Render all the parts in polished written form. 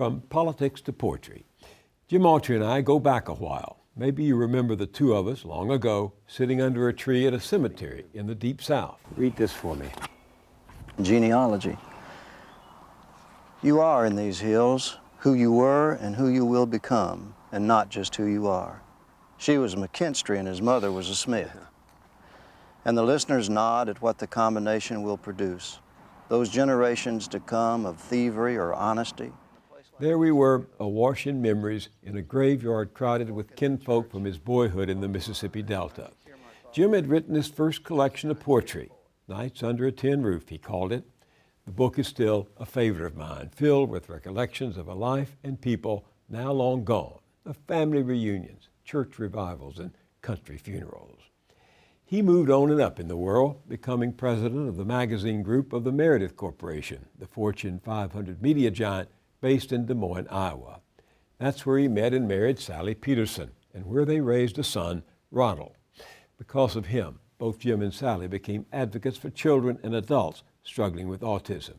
From Politics to Poetry. Jim Autry and I go back a while. Maybe you remember the two of us long ago sitting under a tree at a cemetery in the Deep South. Read this for me. Genealogy. You are in these hills who you were and who you will become, and not just who you are. She was McKinstry and his mother was a Smith. And the listeners nod at what the combination will produce. Those generations to come of thievery or honesty. There we were, awash in memories, in a graveyard crowded with kinfolk from his boyhood in the Mississippi Delta. Jim had written his first collection of poetry, Nights Under a Tin Roof, he called it. The book is still a favorite of mine, filled with recollections of a life and people now long gone, of family reunions, church revivals, and country funerals. He moved on and up in the world, becoming president of the magazine group of the Meredith Corporation, the Fortune 500 media giant based in Des Moines, Iowa. That's where he met and married Sally Peterson, and where they raised a son, Ronald. Because of him, both Jim and Sally became advocates for children and adults struggling with autism.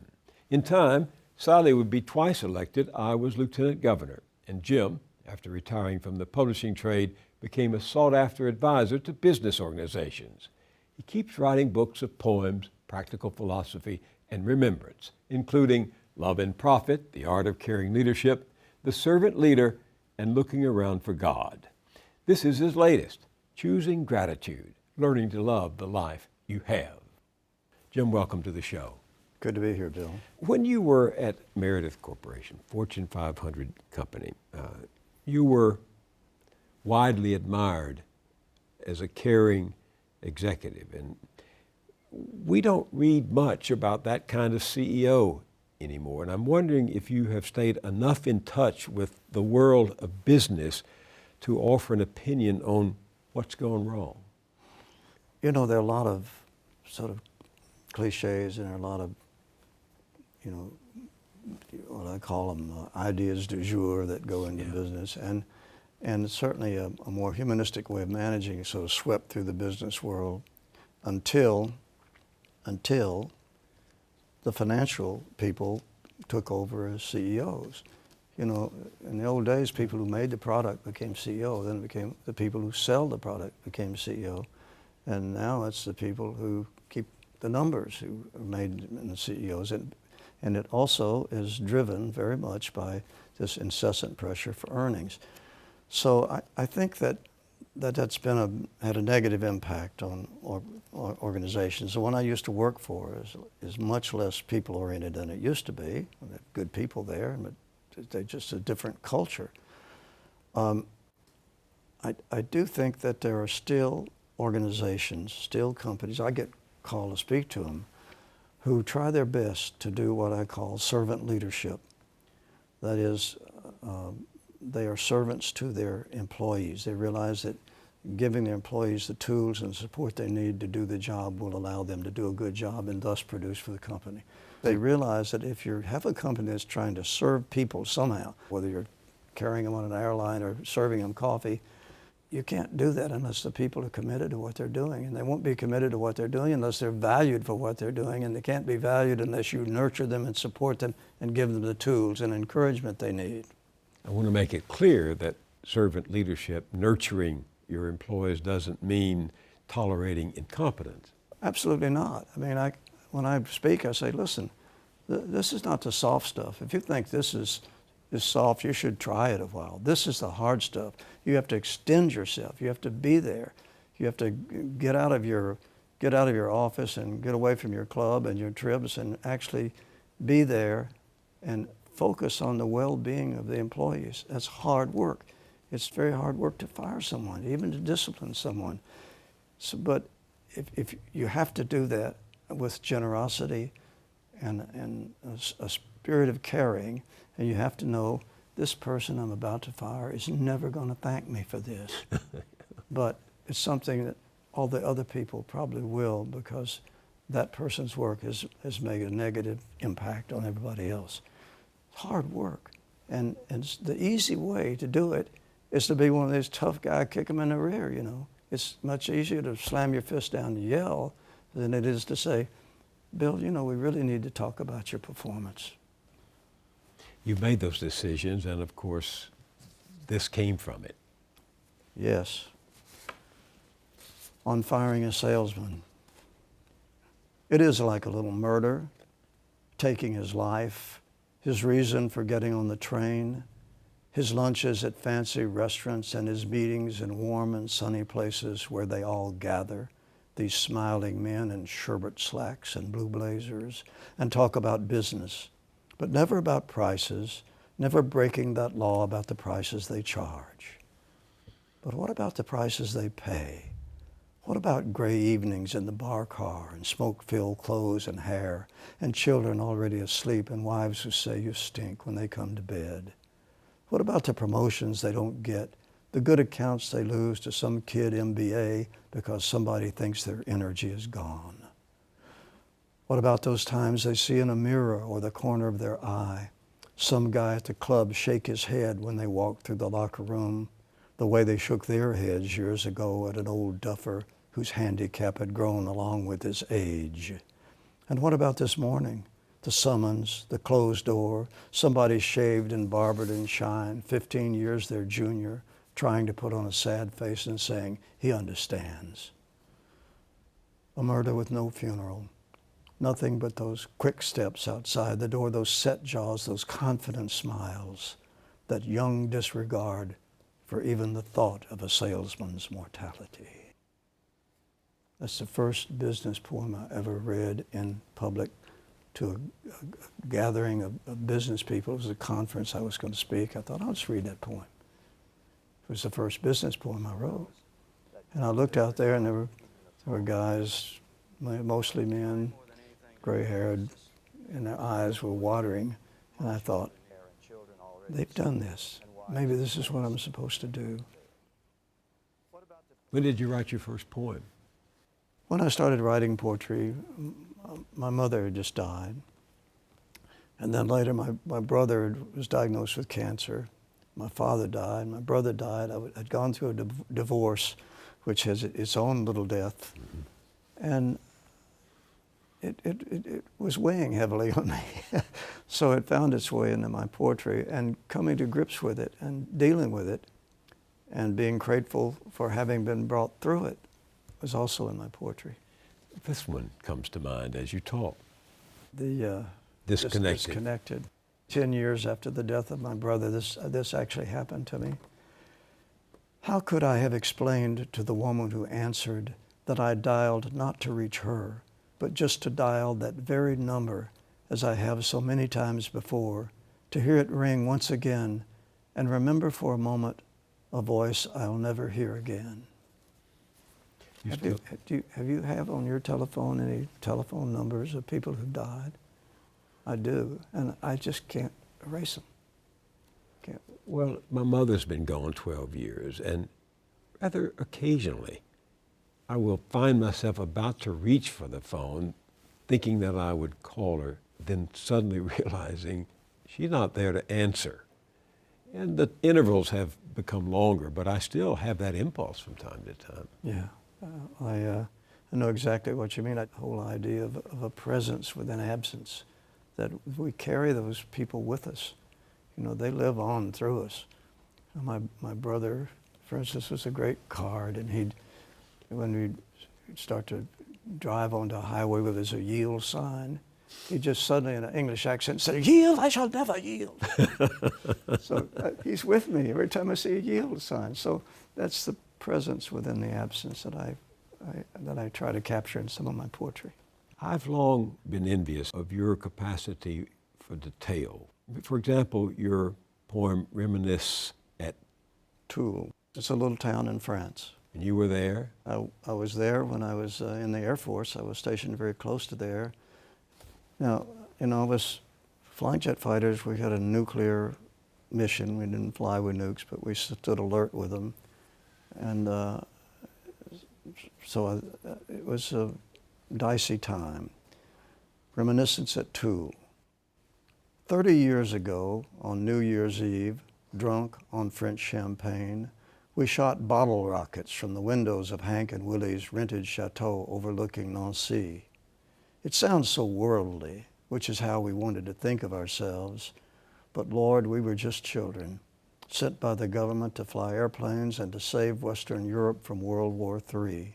In time, Sally would be twice elected Iowa's lieutenant governor, and Jim, after retiring from the publishing trade, became a sought-after advisor to business organizations. He keeps writing books of poems, practical philosophy, and remembrance, including Love and Profit, The Art of Caring Leadership, The Servant Leader, and Looking Around for God. This is his latest, Choosing Gratitude, Learning to Love the Life You Have. Jim, welcome to the show. Good to be here, Bill. When you were at Meredith Corporation, Fortune 500 company, you were widely admired as a caring executive. And we don't read much about that kind of CEO anymore. And I'm wondering if you have stayed enough in touch with the world of business to offer an opinion on what's going wrong. You know, there are a lot of sort of cliches and there are a lot of, you know, what I call them ideas du jour that go into business. And certainly a more humanistic way of managing sort of swept through the business world until the financial people took over as CEOs. You know, in the old days, people who made the product became CEO, then it became the people who sell the product became CEO. And now it's the people who keep the numbers who are made in the CEOs. And it also is driven very much by this incessant pressure for earnings. So I think that's been had a negative impact on organizations. The one I used to work for is much less people-oriented than it used to be. There are good people there, but they're just a different culture. I do think that there are still organizations, still companies, I get called to speak to them, who try their best to do what I call servant leadership. That is, they are servants to their employees. They realize that giving their employees the tools and support they need to do the job will allow them to do a good job and thus produce for the company. They realize that if you have a company that's trying to serve people somehow, whether you're carrying them on an airline or serving them coffee, you can't do that unless the people are committed to what they're doing. And they won't be committed to what they're doing unless they're valued for what they're doing. And they can't be valued unless you nurture them and support them and give them the tools and encouragement they need. I want to make it clear that servant leadership, nurturing your employees, doesn't mean tolerating incompetence. Absolutely not. I mean, when I speak, I say, listen, this is not the soft stuff. If you think this is soft, you should try it a while. This is the hard stuff. You have to extend yourself. You have to be there. You have to get out of your office and get away from your club and your trips and actually be there and focus on the well-being of the employees. That's hard work. It's very hard work to fire someone, even to discipline someone. So, but if you have to do that with generosity and a spirit of caring, and you have to know this person I'm about to fire is never going to thank me for this. But it's something that all the other people probably will, because that person's work has made a negative impact on everybody else. It's hard work. And the easy way to do it is to be one of those tough guys, kick them in the rear, you know. It's much easier to slam your fist down and yell than it is to say, Bill, you know, we really need to talk about your performance. You made those decisions, and of course, this came from it. Yes. On firing a salesman. It is like a little murder, taking his life, his reason for getting on the train, his lunches at fancy restaurants, and his meetings in warm and sunny places where they all gather, these smiling men in sherbet slacks and blue blazers, and talk about business, but never about prices, never breaking that law about the prices they charge. But what about the prices they pay? What about gray evenings in the bar car and smoke-filled clothes and hair and children already asleep and wives who say you stink when they come to bed? What about the promotions they don't get, the good accounts they lose to some kid MBA because somebody thinks their energy is gone? What about those times they see in a mirror or the corner of their eye some guy at the club shake his head when they walk through the locker room, the way they shook their heads years ago at an old duffer whose handicap had grown along with his age? And what about this morning? The summons, the closed door, somebody shaved and barbered and shined, 15 years their junior, trying to put on a sad face and saying, he understands. A murder with no funeral. Nothing but those quick steps outside the door, those set jaws, those confident smiles, that young disregard for even the thought of a salesman's mortality. That's the first business poem I ever read in public to a gathering of business people. It was a conference I was going to speak. I thought, I'll just read that poem. It was the first business poem I wrote. And I looked out there, and there were guys, mostly men, gray-haired, and their eyes were watering. And I thought, they've done this. Maybe this is what I'm supposed to do. When did you write your first poem? When I started writing poetry, my mother had just died. And then later, my brother was diagnosed with cancer. My father died. My brother died. I'd gone through a divorce, which has its own little death. Mm-hmm. And it was weighing heavily on me. So it found its way into my poetry, and coming to grips with it and dealing with it and being grateful for having been brought through it was also in my poetry. This one comes to mind as you talk. The Disconnected. Disconnected. 10 years after the death of my brother, this actually happened to me. How could I have explained to the woman who answered that I dialed not to reach her, but just to dial that very number, as I have so many times before, to hear it ring once again and remember for a moment a voice I'll never hear again? Have you on your telephone any telephone numbers of people who died? I do, and I just can't erase them. Can't. Well, my mother's been gone 12 years, and rather occasionally I will find myself about to reach for the phone, thinking that I would call her, then suddenly realizing she's not there to answer. And the intervals have become longer, but I still have that impulse from time to time. Yeah, I know exactly what you mean. That whole idea of a presence with an absence, that we carry those people with us. You know, they live on through us. My brother, for instance, was a great card, and when we'd start to drive onto a highway where there's a yield sign, he'd just suddenly, in an English accent, say, "Yield, I shall never yield." So he's with me every time I see a yield sign. So that's the presence within the absence that I try to capture in some of my poetry. I've long been envious of your capacity for detail. For example, your poem Reminisce at Toul. It's a little town in France. And you were there? I was there when I was in the Air Force. I was stationed very close to there. Now, you know, I was flying jet fighters. We had a nuclear mission. We didn't fly with nukes, but we stood alert with them. And so it was a dicey time. Reminiscence at Toul. 30 years ago, on New Year's Eve, drunk on French champagne, we shot bottle rockets from the windows of Hank and Willie's rented chateau overlooking Nancy. It sounds so worldly, which is how we wanted to think of ourselves, But Lord, we were just children, sent by the government to fly airplanes and to save Western Europe from World War III.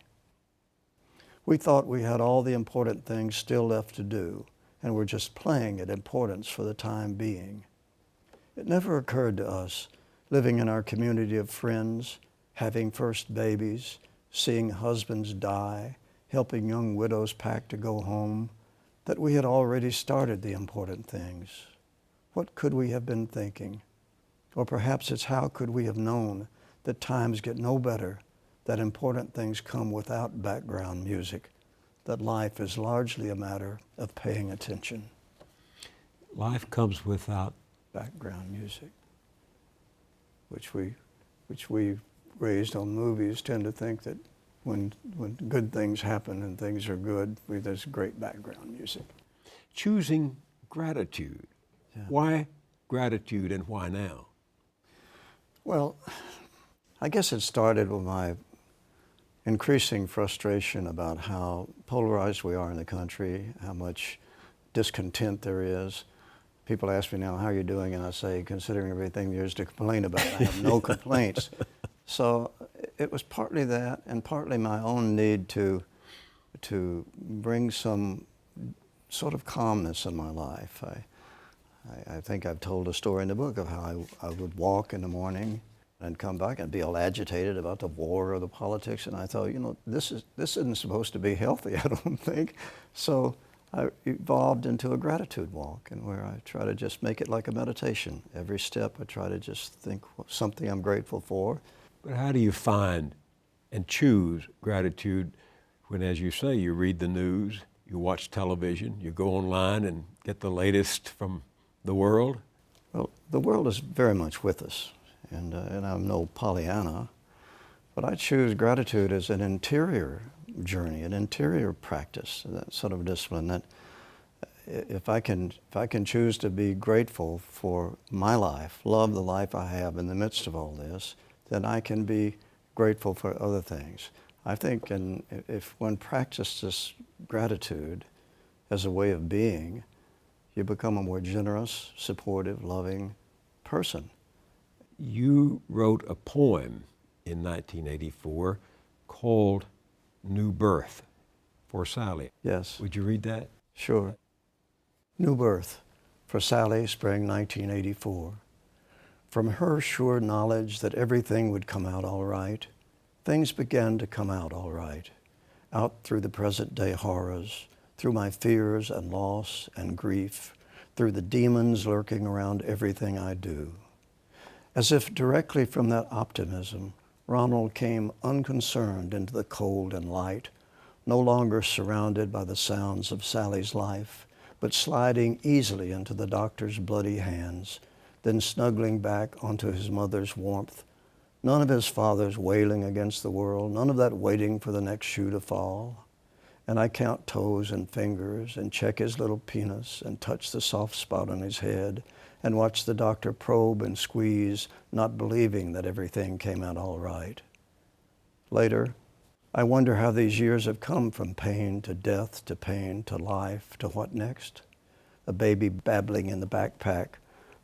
We thought we had all the important things still left to do, and were just playing at importance for the time being. It never occurred to us, living in our community of friends, having first babies, seeing husbands die, helping young widows pack to go home, that we had already started the important things. What could we have been thinking? Or perhaps it's how could we have known that times get no better, that important things come without background music, that life is largely a matter of paying attention. Life comes without Background music, which we raised on movies tend to think that when good things happen and things are good, there's great background music. choosing gratitude. Yeah. Why gratitude and why now? Well, I guess it started with my increasing frustration about how polarized we are in the country, how much discontent there is. People ask me now, how are you doing? And I say, considering everything there is to complain about, I have no complaints. So it was partly that and partly my own need to bring some sort of calmness in my life. I think I've told a story in the book of how I would walk in the morning and come back and be all agitated about the war or the politics. And I thought, you know, this isn't supposed to be healthy, I don't think. So I evolved into a gratitude walk, and where I try to just make it like a meditation. Every step I try to just think something I'm grateful for. But how do you find and choose gratitude when, as you say, you read the news, you watch television, you go online and get the latest from the world? Well, the world is very much with us, and I'm no Pollyanna, but I choose gratitude as an interior journey, an interior practice, that sort of discipline that if I can choose to be grateful for my life, love the life I have in the midst of all this, then I can be grateful for other things. I think if one practices gratitude as a way of being, you become a more generous, supportive, loving person. You wrote a poem in 1984 called New Birth for Sally. Yes. Would you read that? Sure. New Birth for Sally, spring 1984. From her sure knowledge that everything would come out all right, things began to come out all right, out through the present day horrors, through my fears and loss and grief, through the demons lurking around everything I do. As if directly from that optimism, Ronald came unconcerned into the cold and light, no longer surrounded by the sounds of Sally's life, but sliding easily into the doctor's bloody hands, then snuggling back onto his mother's warmth. None of his father's wailing against the world, none of that waiting for the next shoe to fall. And I count toes and fingers and check his little penis and touch the soft spot on his head and watch the doctor probe and squeeze, not believing that everything came out all right. Later, I wonder how these years have come from pain to death to pain to life to what next? A baby babbling in the backpack,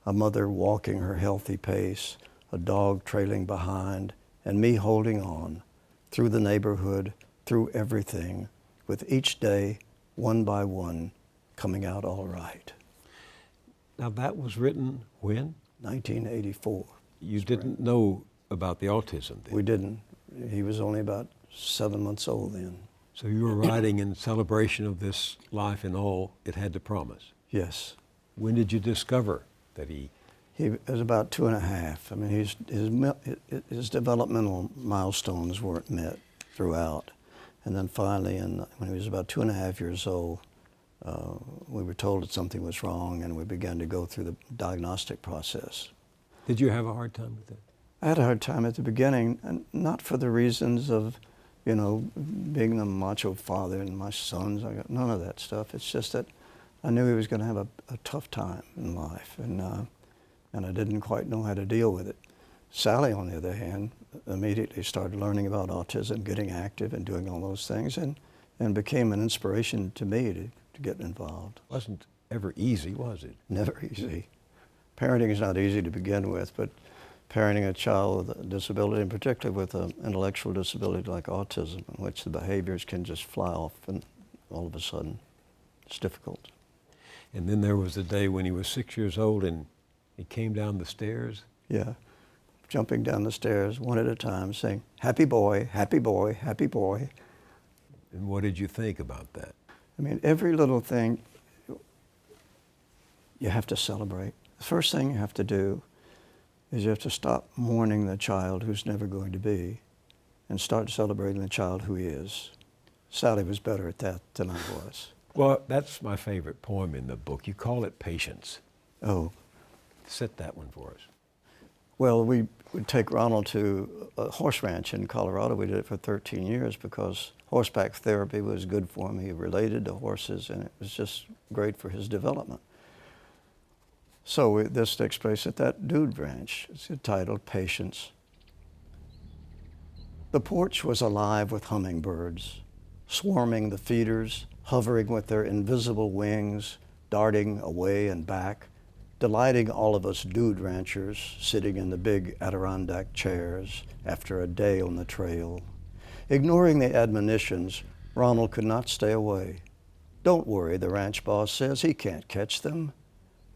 a mother walking her healthy pace, a dog trailing behind, and me holding on through the neighborhood, through everything, with each day, one by one, coming out all right. Now that was written when? 1984. You didn't know about the autism then? We didn't. He was only about 7 months old then. So you were writing in celebration of this life and all it had to promise. Yes. When did you discover that he... He was about 2.5. I mean, his developmental milestones weren't met throughout. And then finally, when he was about 2.5 years old, we were told that something was wrong, and we began to go through the diagnostic process. Did you have a hard time with that? I had a hard time at the beginning, and not for the reasons of, you know, being the macho father and my sons. I got none of that stuff. It's just that I knew he was going to have a tough time in life, and I didn't quite know how to deal with it. Sally, on the other hand, immediately started learning about autism, getting active and doing all those things, and became an inspiration to me to get involved. It wasn't ever easy, was it? Never easy. parenting is not easy to begin with, but parenting a child with a disability, and particularly with an intellectual disability like autism, in which the behaviors can just fly off and all of a sudden it's difficult. And then there was a day when he was 6 years old and he came down the stairs. Yeah, jumping down the stairs one at a time, saying, "Happy boy, happy boy, happy boy." And what did you think about that? I mean, every little thing you have to celebrate. The first thing you have to do is you have to stop mourning the child who's never going to be and start celebrating the child who is. Sally was better at that than I was. Well, that's my favorite poem in the book. You call it Patience. Oh, Set that one for us. well, we would take Ronald to a horse ranch in Colorado. We did it for 13 years because horseback therapy was good for him. He related to horses, and it was just great for his development. So this takes place at that dude ranch. It's entitled Patience. The porch was alive with hummingbirds, swarming the feeders, hovering with their invisible wings, darting away and back, delighting all of us dude ranchers sitting in the big Adirondack chairs after a day on the trail. Ignoring the admonitions, Ronald could not stay away. "Don't worry," the ranch boss says, "he can't catch them."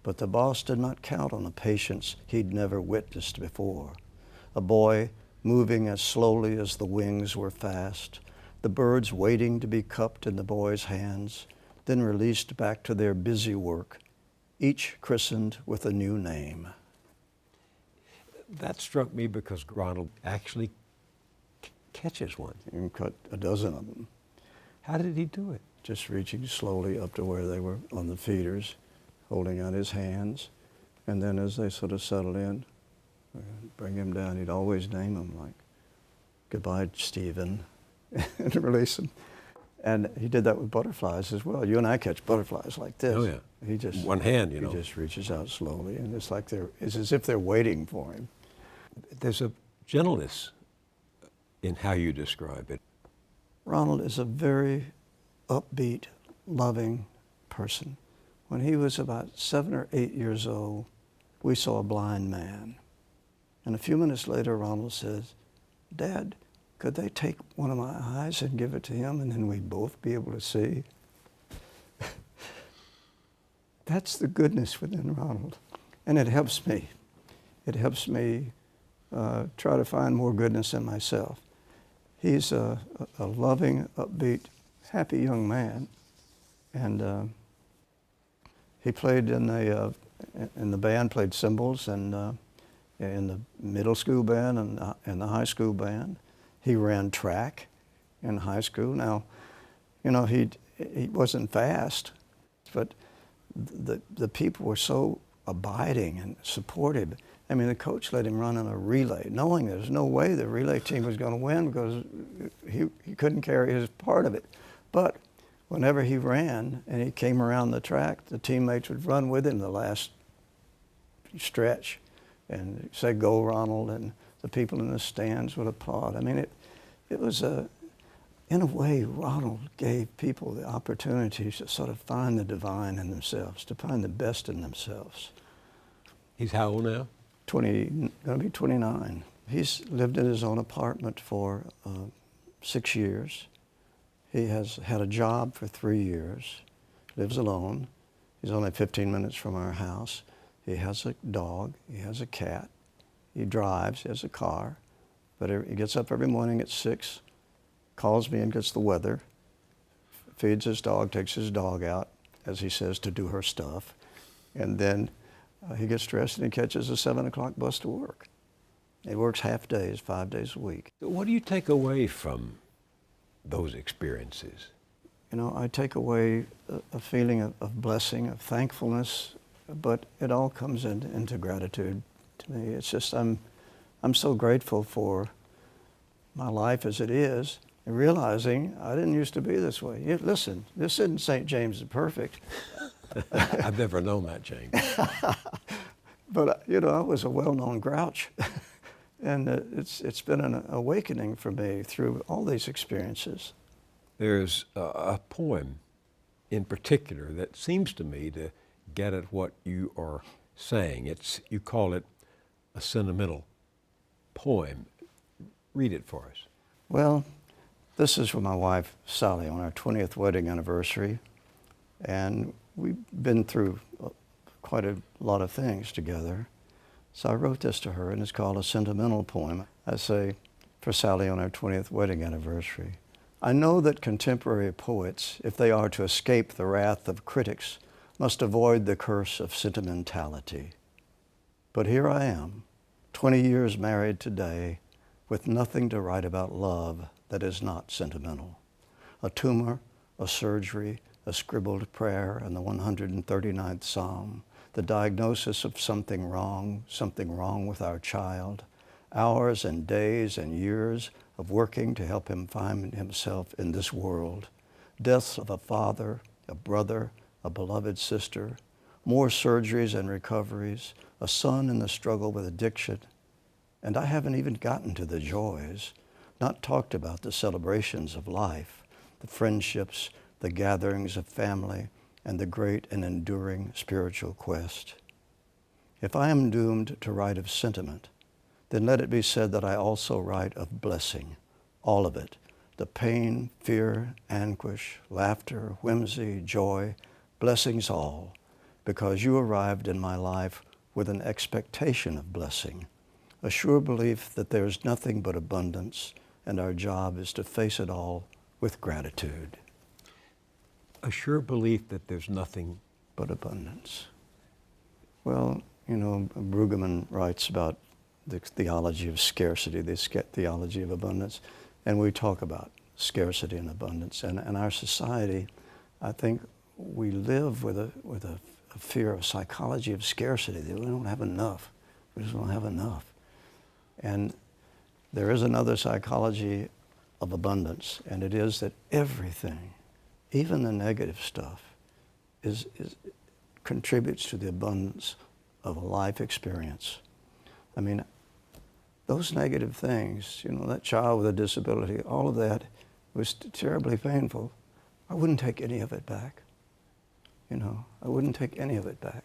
But the boss did not count on a patience he'd never witnessed before. A boy moving as slowly as the wings were fast, the birds waiting to be cupped in the boy's hands, then released back to their busy work, each christened with a new name. That struck me because Ronald actually catches one. You can cut a dozen of them, How did he do it? just reaching slowly up to where they were on the feeders, holding out his hands, and then as they sort of settled in, bring him down. He'd always name them, like, "Goodbye, Stephen," and release them. And he did that with butterflies as well. You and I catch butterflies like this. Oh, yeah. He just One hand, you know. He just reaches out slowly, and it's as if they're waiting for him. There's a gentleness in how you describe it. Ronald is a very upbeat, loving person. When he was about 7 or 8 years old, we saw a blind man. And a few minutes later, Ronald says, "Dad, could they take one of my eyes and give it to him, and then we'd both be able to see?" That's the goodness within Ronald. And it helps me. It helps me try to find more goodness in myself. He's a loving, upbeat, happy young man. And he played in the band, played cymbals, and in the middle school band and in the high school band. He ran track in high school. Now, you know, he wasn't fast, but the people were so abiding and supportive. I mean, the coach let him run in a relay, knowing there's no way the relay team was going to win because he couldn't carry his part of it. But whenever he ran and he came around the track, the teammates would run with him the last stretch and say, "Go, Ronald," and the people in the stands would applaud. I mean, it was in a way, Ronald gave people the opportunity to sort of find the divine in themselves, to find the best in themselves. He's how old now? Going to be 29. He's lived in his own apartment for 6 years. He has had a job for 3 years, lives alone. He's only 15 minutes from our house. He has a dog, he has a cat, he drives, he has a car, but he gets up every morning at 6, calls me and gets the weather, feeds his dog, takes his dog out, as he says, to do her stuff, and then he gets dressed and he catches a 7 o'clock bus to work. He works half days, 5 days a week. What do you take away from those experiences? You know, I take away a feeling of blessing, of thankfulness, but it all comes into gratitude to me. It's just I'm so grateful for my life as it is, and realizing I didn't used to be this way. Listen, this isn't St. James the Perfect. I've never known that, James. But, you know, I was a well-known grouch. And it's been an awakening for me through all these experiences. There's a poem in particular that seems to me to get at what you are saying. You call it a sentimental poem. Read it for us. Well, this is for my wife, Sally, on our 20th wedding anniversary. And we've been through quite a lot of things together. So I wrote this to her, and it's called a sentimental poem. I say, for Sally on our 20th wedding anniversary. I know that contemporary poets, if they are to escape the wrath of critics, must avoid the curse of sentimentality. But here I am, 20 years married today, with nothing to write about love that is not sentimental. A tumor, a surgery, a scribbled prayer, and the 139th Psalm, the diagnosis of something wrong with our child, hours and days and years of working to help him find himself in this world, deaths of a father, a brother, a beloved sister, more surgeries and recoveries, a son in the struggle with addiction. And I haven't even gotten to the joys, not talked about the celebrations of life, the friendships, the gatherings of family, and the great and enduring spiritual quest. If I am doomed to write of sentiment, then let it be said that I also write of blessing, all of it, the pain, fear, anguish, laughter, whimsy, joy, blessings all, because you arrived in my life with an expectation of blessing, a sure belief that there is nothing but abundance, and our job is to face it all with gratitude. A sure belief that there's nothing but abundance. Well, you know, Brueggemann writes about the theology of scarcity, the theology of abundance, and we talk about scarcity and abundance. And our society, I think we live with a fear, a psychology of scarcity, that we don't have enough. We just don't have enough. And there is another psychology of abundance, and it is that everything, even the negative stuff, contributes to the abundance of a life experience. I mean, those negative things, you know, that child with a disability, all of that was terribly painful. I wouldn't take any of it back. You know, I wouldn't take any of it back.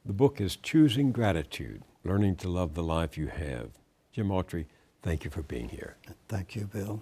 The book is Choosing Gratitude, Learning to Love the Life You Have. Jim Autry, thank you for being here. Thank you, Bill.